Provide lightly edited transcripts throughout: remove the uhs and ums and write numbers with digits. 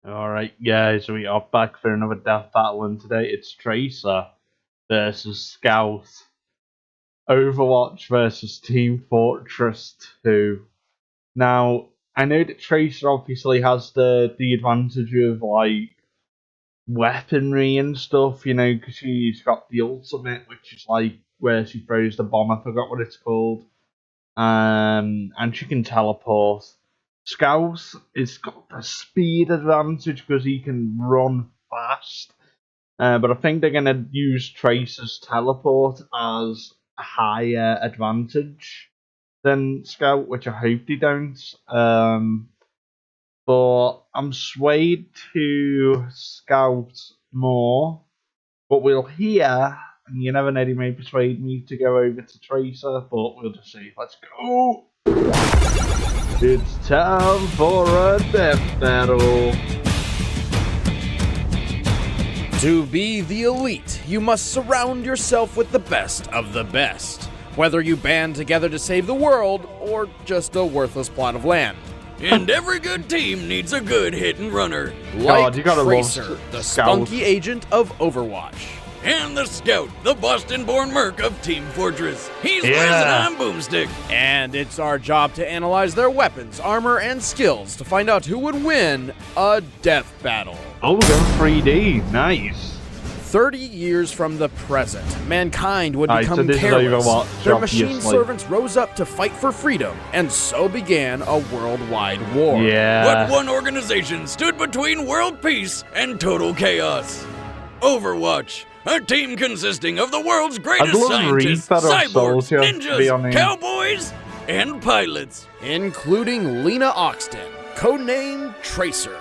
Alright, guys, we are back for another death battle, and today it's Tracer versus Scout. Overwatch versus Team Fortress 2. Now, I know that Tracer obviously has the advantage of, like, weaponry and stuff, you know, because she's got the ultimate, which is, like, where she throws the bomb, I forgot what it's called. And she can teleport. Scout has got the speed advantage because he can run fast. But I think they're going to use Tracer's teleport as a higher advantage than Scout, which I hope they don't. But I'm swayed to Scout more. But we'll hear, and you never know, they may persuade me to go over to Tracer, but we'll just see. Let's go! It's time for a death battle. To be the elite, you must surround yourself with the best of the best. Whether you band together to save the world, or just a worthless plot of land. And every good team needs a good hit and runner. Like you gotta Tracer, love the Scout. spunky agent of Overwatch. And the Scout, the Boston-born merc of Team Fortress. He's Yeah. whizzing on Boomstick. And it's our job to analyze their weapons, armor, and skills to find out who would win a death battle. Oh, we're going 3D. Nice. 30 years from the present, mankind would Alright, so become this is careless. Overwatch, Their machine obviously. servants rose up to fight for freedom, and so began a worldwide war. Yeah. But one organization stood between world peace and total chaos. Overwatch, a team consisting of the world's greatest love scientists, Reaper or cyborgs, Soldier, to be ninjas, honest. cowboys, and pilots. Including Lena Oxton, codenamed Tracer.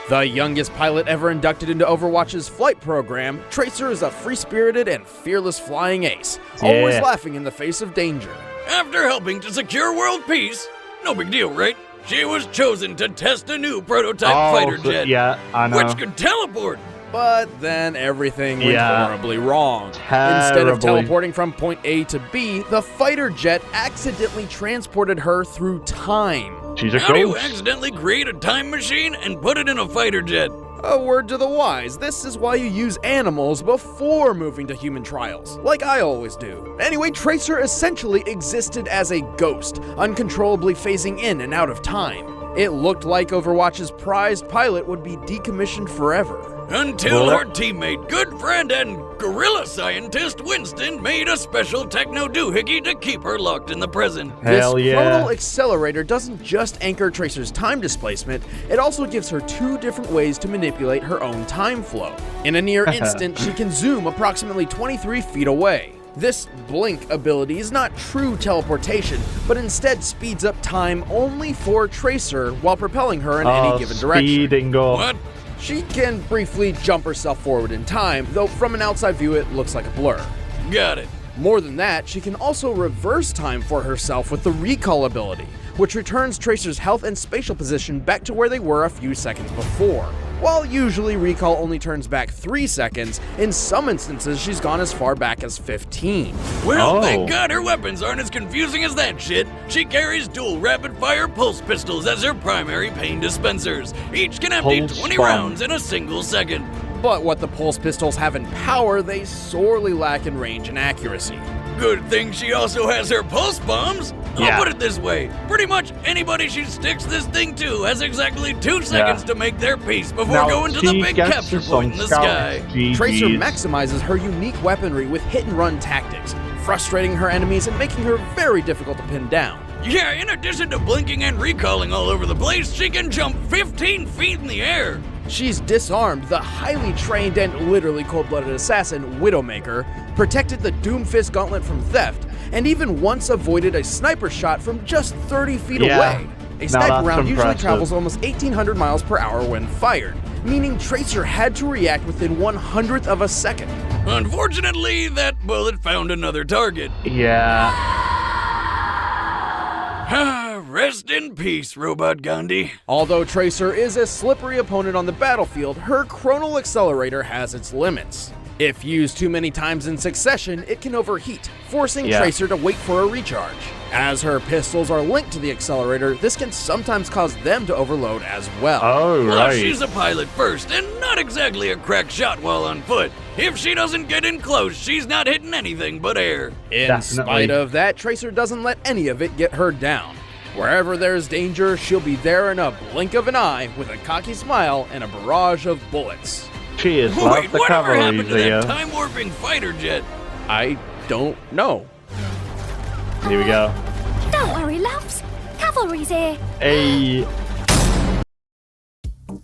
The youngest pilot ever inducted into Overwatch's flight program, Tracer is a free-spirited and fearless flying ace, always Yeah. laughing in the face of danger. After helping to secure world peace, no big deal, right? She was chosen to test a new prototype fighter so- jet, yeah, I know. which could teleport. But then everything went Yeah. horribly wrong. Instead Terribly. of teleporting from point A to B, the fighter jet accidentally transported her through time. She's a How do you ghost. accidentally create a time machine and put it in a fighter jet? A word to the wise, this is why you use animals before moving to human trials, like I always do. Anyway, Tracer essentially existed as a ghost, uncontrollably phasing in and out of time. It looked like Overwatch's prized pilot would be decommissioned forever. Until Well, her teammate, good friend, and gorilla scientist Winston made a special techno doohickey to keep her locked in the present. Hell This yeah. chronal accelerator doesn't just anchor Tracer's time displacement, it also gives her two different ways to manipulate her own time flow. In a near instant, she can zoom approximately 23 feet away. This blink ability is not true teleportation, but instead speeds up time only for Tracer while propelling her in any given direction. Speeding up. What? She can briefly jump herself forward in time, though from an outside view it looks like a blur. Got it. More than that, she can also reverse time for herself with the recall ability, which returns Tracer's health and spatial position back to where they were a few seconds before. While usually recall only turns back 3 seconds, in some instances she's gone as far back as 15. Well, Oh. thank God her weapons aren't as confusing as that shit. She carries dual rapid-fire pulse pistols as her primary pain dispensers. Each can empty Pulse 20 bomb. rounds in a single second. But what the pulse pistols have in power, they sorely lack in range and accuracy. Good thing she also has her pulse bombs. Yeah. I'll put it this way. Pretty much anybody she sticks this thing to has exactly 2 seconds to make their peace before Now, going to the she big gets capture us point on in the Scout. sky. GG's. Tracer maximizes her unique weaponry with hit-and-run tactics, frustrating her enemies and making her very difficult to pin down. Yeah, in addition to blinking and recalling all over the place, she can jump 15 feet in the air. She's disarmed the highly trained and literally cold-blooded assassin Widowmaker, protected the Doomfist Gauntlet from theft, and even once avoided a sniper shot from just 30 feet Yeah. away. A Now sniper that's round usually impressive. travels almost 1,800 miles per hour when fired, meaning Tracer had to react within 1/100th of a second. Unfortunately, that bullet found another target. Yeah. Rest in peace, Robot Gandhi. Although Tracer is a slippery opponent on the battlefield, her chronal accelerator has its limits. If used too many times in succession, it can overheat, forcing Yeah. Tracer to wait for a recharge. As her pistols are linked to the accelerator, this can sometimes cause them to overload as well. Oh, Plus, right. she's a pilot first, and not exactly a crack shot while on foot. If she doesn't get in close, she's not hitting anything but air. In Definitely. spite of that, Tracer doesn't let any of it get her down. Wherever there's danger, she'll be there in a blink of an eye with a cocky smile and a barrage of bullets. Cheers, love. Wait, The whatever happened cavalry's to that here. time-warping fighter jet? I don't know. Here we go. Don't worry, loves. Cavalry's here. Hey.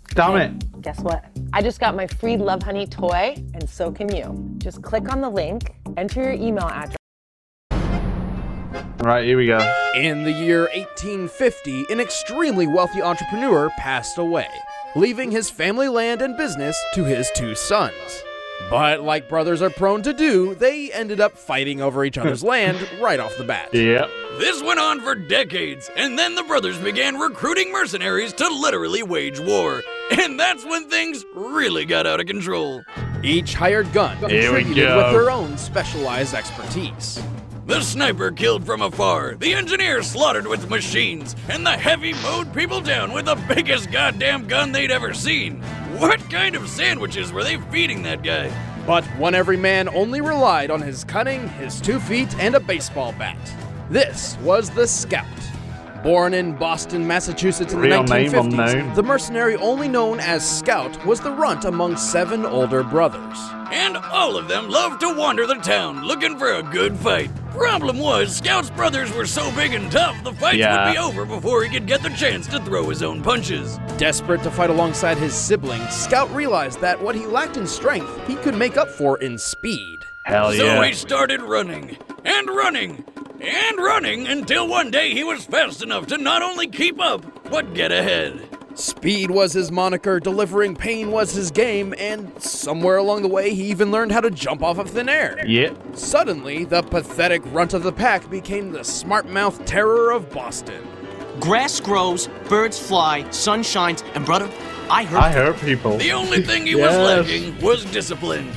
Damn it. Guess what? I just got my free Love Honey toy, and so can you. Just click on the link, enter your email address. Right, here we go. In the year 1850, an extremely wealthy entrepreneur passed away, leaving his family land and business to his two sons. But like brothers are prone to do, they ended up fighting over each other's land right off the bat. Yep. This went on for decades, and then the brothers began recruiting mercenaries to literally wage war. And that's when things really got out of control. Each hired gun Here we contributed go. with their own specialized expertise. The sniper killed from afar, the engineer slaughtered with machines, and the heavy mowed people down with the biggest goddamn gun they'd ever seen. What kind of sandwiches were they feeding that guy? But one every man only relied on his cunning, his 2 feet, and a baseball bat. This was the Scout. Born in Boston, Massachusetts in the Real name 1950s, unknown. the mercenary only known as Scout was the runt among 7 older brothers. And all of them loved to wander the town looking for a good fight. Problem was, Scout's brothers were so big and tough, the fights Yeah. would be over before he could get the chance to throw his own punches. Desperate to fight alongside his siblings, Scout realized that what he lacked in strength, he could make up for in speed. Hell So yeah. he started running, and running, and running until one day he was fast enough to not only keep up, but get ahead. Speed was his moniker, delivering pain was his game, and somewhere along the way he even learned how to jump off of thin air. Yep. Suddenly, the pathetic runt of the pack became the smart-mouthed terror of Boston. Grass grows, birds fly, sun shines, and brother, I heard I hurt people. The only thing he Yes. was lacking was discipline.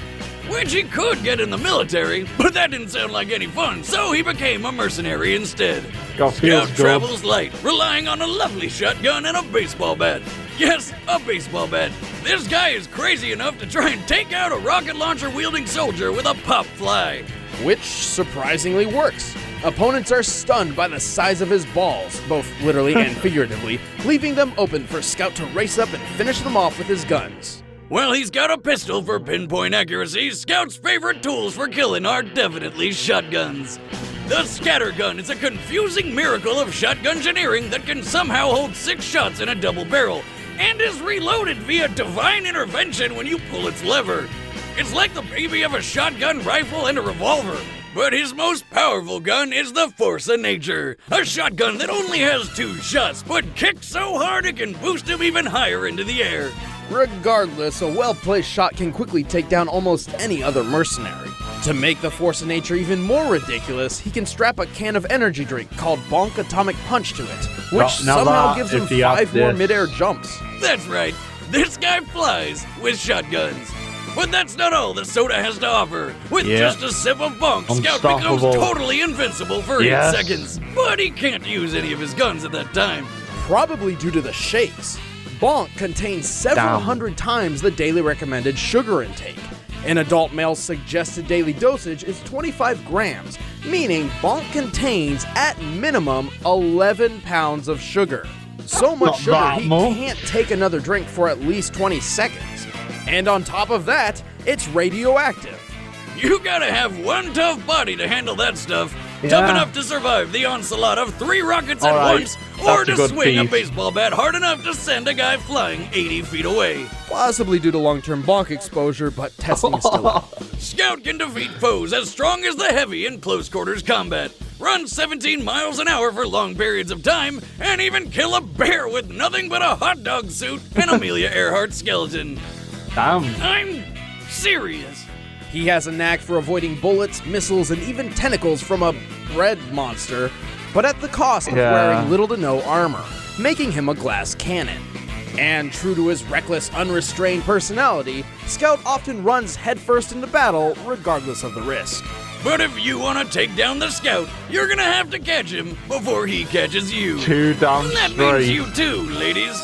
Which he could get in the military, but that didn't sound like any fun, so he became a mercenary instead. God, feels Scout good. travels light, relying on a lovely shotgun and a baseball bat. Yes, a baseball bat. This guy is crazy enough to try and take out a rocket launcher wielding soldier with a pop fly. Which surprisingly works. Opponents are stunned by the size of his balls, both literally and figuratively, leaving them open for Scout to race up and finish them off with his guns. Well, he's got a pistol for pinpoint accuracy. Scout's favorite tools for killing are definitely shotguns. The scatter gun is a confusing miracle of shotgun engineering that can somehow hold 6 shots in a double barrel and is reloaded via divine intervention when you pull its lever. It's like the baby of a shotgun rifle and a revolver. But his most powerful gun is the force of nature. A shotgun that only has 2 shots, but kicks so hard it can boost him even higher into the air. Regardless, a well-placed shot can quickly take down almost any other mercenary. To make the force of nature even more ridiculous, he can strap a can of energy drink called Bonk Atomic Punch to it, which Now somehow that, gives if him he had 5 more this- midair jumps. That's right, this guy flies with shotguns. But that's not all the soda has to offer. With Yeah. just a sip of bonk, Scout becomes Unstoppable. totally invincible for Yes. 8 seconds. But he can't use any of his guns at that time. Probably due to the shakes. Bonk contains several Damn. hundred times the daily recommended sugar intake. An adult male's suggested daily dosage is 25 grams, meaning Bonk contains, at minimum, 11 pounds of sugar. So much Not sugar, that he much. can't take another drink for at least 20 seconds. And on top of that, it's radioactive. You gotta have one tough body to handle that stuff. Tough Yeah. enough to survive the onslaught of 3 rockets All at right, once, or that's a to good swing a piece. baseball bat hard enough to send a guy flying 80 feet away. Possibly due to long-term Bonk exposure, but testing is still up. Scout can defeat foes as strong as the heavy in close quarters combat, run 17 miles an hour for long periods of time, and even kill a bear with nothing but a hot dog suit and Amelia Earhart skeleton. Damn. I'm serious. He has a knack for avoiding bullets, missiles, and even tentacles from a bread monster, but at the cost of Yeah. wearing little to no armor, making him a glass cannon. And true to his reckless, unrestrained personality, Scout often runs headfirst into battle regardless of the risk. But if you want to take down the Scout, you're gonna have to catch him before he catches you. Too damn That straight. means you too, ladies.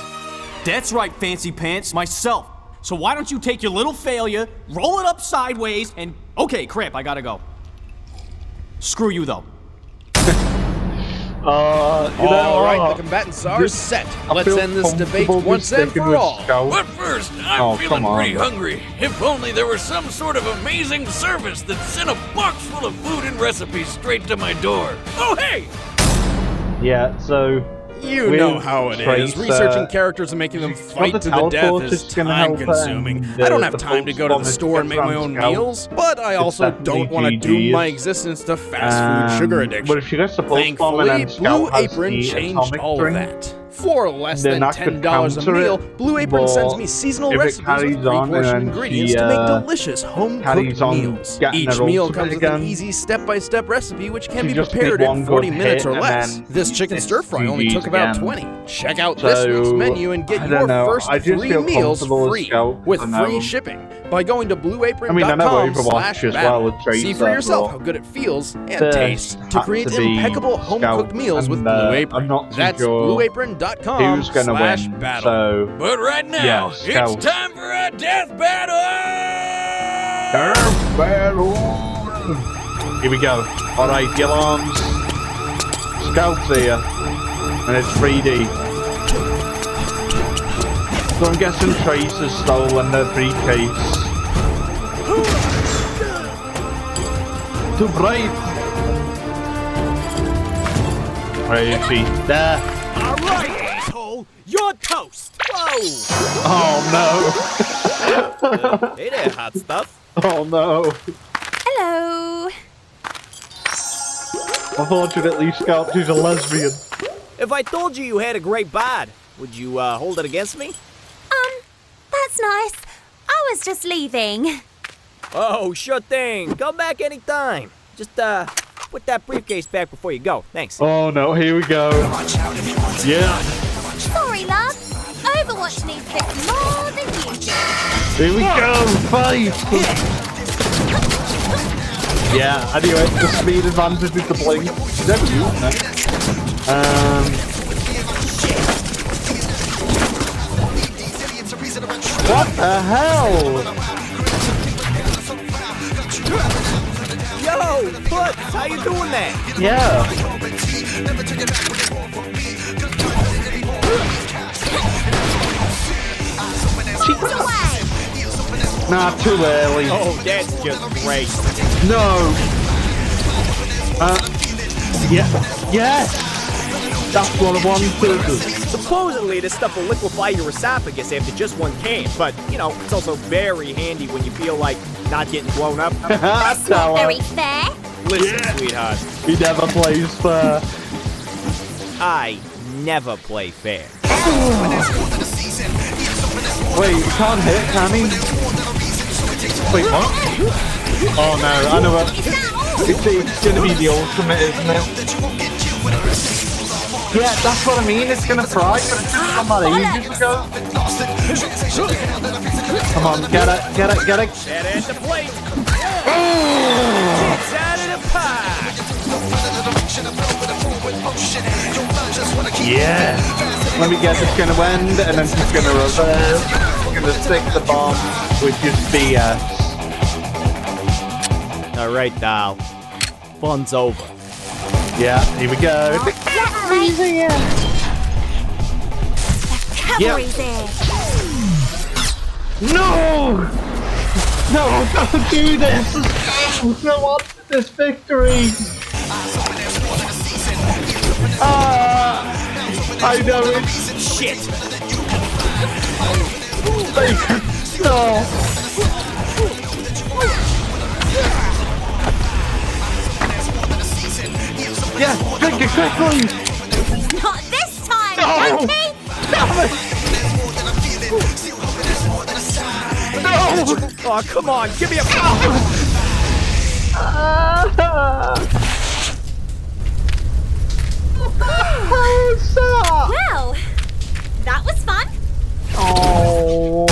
That's right, Fancy Pants, myself. So why don't you take your little failure, roll it up sideways, and... Okay, crap, I gotta go. Screw you, though. All right, the combatants are set. Let's end this debate once and for all. But first, I'm feeling come on. pretty hungry. If only there was some sort of amazing service that sent a box full of food and recipes straight to my door. Oh, hey! Yeah, so You with know how it is. Tracer, Researching characters and making them fight the to the death teleport is is gonna help time-consuming. them. I don't have The time to go to the full store and make my own Scout. meals, but I also definitely don't want to GG's. doom my existence to fast food sugar addiction. But if she gets the pulse bomb and Thankfully, then Scout Blue has Apron the changed atomic all of drink, that. For less then than that could $10 a counter meal, it, Blue Apron but sends me seasonal if it recipes with carries on pre-portioned and ingredients she, to make delicious home-cooked carries on meals. getting Each her meal ultimate comes with an again, easy step-by-step recipe which can she be just prepared need in one 40 good minutes hit or and less. then This chicken it's stir-fry only GG's took about again. 20. Check out this week's So, menu and get I your don't know, first I just 3 feel meals comfortable with free Scout with for now. free shipping by going to I mean, I know Overwatch as blueapron.com/battle. well with Tracer, See for yourself but how good it feels and this tastes to had create to be impeccable home-cooked Scout, meals with and, Blue Apron. I'm not too That's sure blueapron.com who's gonna win. battle. So But right now, Yeah, it's Scout. time for a death battle! Earth battle. Here we go. Alright, your arms. Scout's here. And it's 3D. So I'm guessing Tracer's stolen the briefcase. Too bright. Where is she? There. All right, asshole, you're toast. Whoa. Oh Hey there, hot stuff. no. Oh no. Hello. Unfortunately, Scout is a lesbian. If I told you you had a great bod, would you hold it against me? That's nice. I was just leaving. Oh, sure thing. Come back anytime. Just put that briefcase back before you go. Thanks. Oh no, here we go. Yeah. Sorry, love. Overwatch needs this more than you do. Here we go, fight! Yeah, anyway, the speed advantage with the blink. Is that you? No. What the hell? Yo, Putz, how you doing that? Yeah. Nah, too early. Oh, that's just great. No. Yeah. Yes. That's what I wanted to do. Supposedly, this stuff will liquefy your esophagus after just one can, but, you know, it's also very handy when you feel like not getting blown up. That's not very fair. Listen, sweetheart, He never plays fair. I never play fair. Wait, you can't hit, can he? Wait, what? Oh no, I know what. It's gonna be the ultimate, isn't it? Yeah, that's what I mean, it's gonna fry, but it's just come out ages ago. Come on, get it, get it, get it. That at the plate. It's out of the park. Yeah. Let me guess, it's gonna end, and then she's gonna reverse. She's gonna stick the bomb, which is BS. All right, doll. Fun's over. Yeah, here we go. Cavalry's here. No! No, don't do this! I want this victory! I know it. Shit. No! Yeah, drink it quickly! Not this time, No! Monkey! No! Oh, come on, give me a... How's that? Well, that was fun. Oh.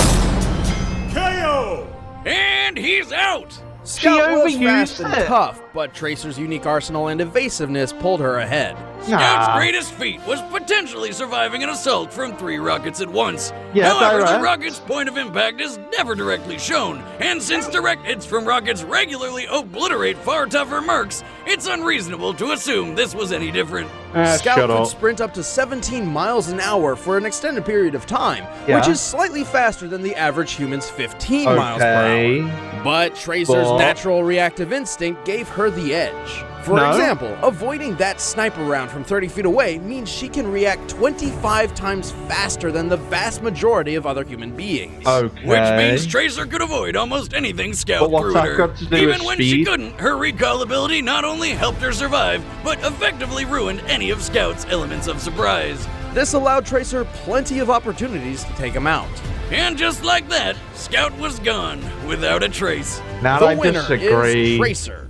KO! And he's out! Scout was overused fast and it. tough, but Tracer's unique arsenal and evasiveness pulled her ahead. Scout's Nah. greatest feat was potentially surviving an assault from 3 rockets at once. Yeah, However, the direct. rocket's point of impact is never directly shown, and since direct hits from rockets regularly obliterate far tougher mercs, it's unreasonable to assume this was any different. Scout Shut could up. sprint up to 17 miles an hour for an extended period of time, Yeah. which is slightly faster than the average human's 15 miles per Okay. hour. But Tracer's But- natural reactive instinct gave her the edge. For No. example, avoiding that sniper round from 30 feet away means she can react 25 times faster than the vast majority of other human beings. Okay. Which means Tracer could avoid almost anything Scout But what's threw that at her. got to do Even with when she speed? couldn't, her recall ability not only helped her survive, but effectively ruined any of Scout's elements of surprise. This allowed Tracer plenty of opportunities to take him out. And just like that, Scout was gone, without a trace. Now The I winner disagree. is Tracer.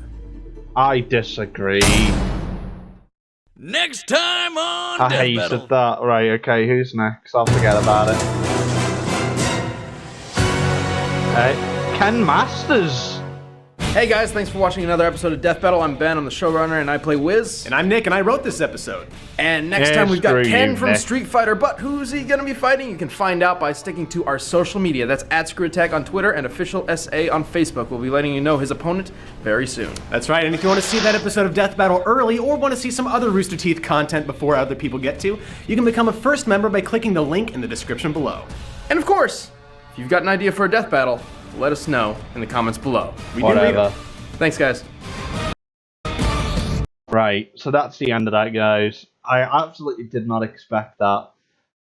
I disagree. Next time on I Death hated Battle. that. Right, okay, who's next? I'll forget about it. Ken Masters. Hey guys, thanks for watching another episode of Death Battle. I'm Ben, I'm the showrunner, and I play Wiz. And I'm Nick, and I wrote this episode. And next Yeah, time we've got screw Ken you, from Nick. Street Fighter, but who's he gonna be fighting? You can find out by sticking to our social media. That's @ScrewAttack on Twitter and Official SA on Facebook. We'll be letting you know his opponent very soon. That's right, and if you want to see that episode of Death Battle early or want to see some other Rooster Teeth content before other people get to, you can become a first member by clicking the link in the description below. And of course, if you've got an idea for a death battle, let us know in the comments below. We do read Whatever. it. Thanks, guys. Right, so that's the end of that, guys. I absolutely did not expect that.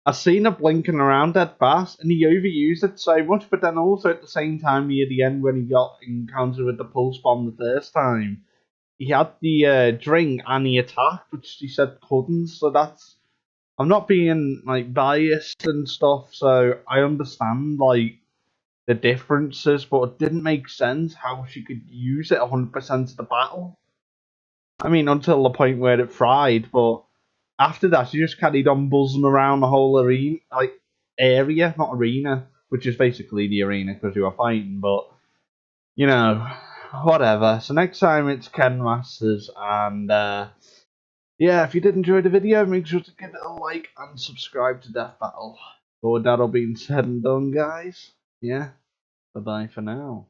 I seen her blinking around that fast, and he overused it so much, but then also at the same time near the end when he got encountered with the pulse bomb the first time, he had the drink and he attacked, which he said couldn't, so that's... I'm not being, like, biased and stuff, so I understand, like, the differences, but it didn't make sense how she could use it 100% of the battle. I mean, until the point where it fried, but after that, she just carried on buzzing around the whole arena, like, area, not arena, which is basically the arena because you were fighting, but, you know, whatever. So next time it's Ken Masters, and, yeah, if you did enjoy the video, make sure to give it a like and subscribe to Death Battle. But with that all being said and done, guys, yeah, bye-bye for now.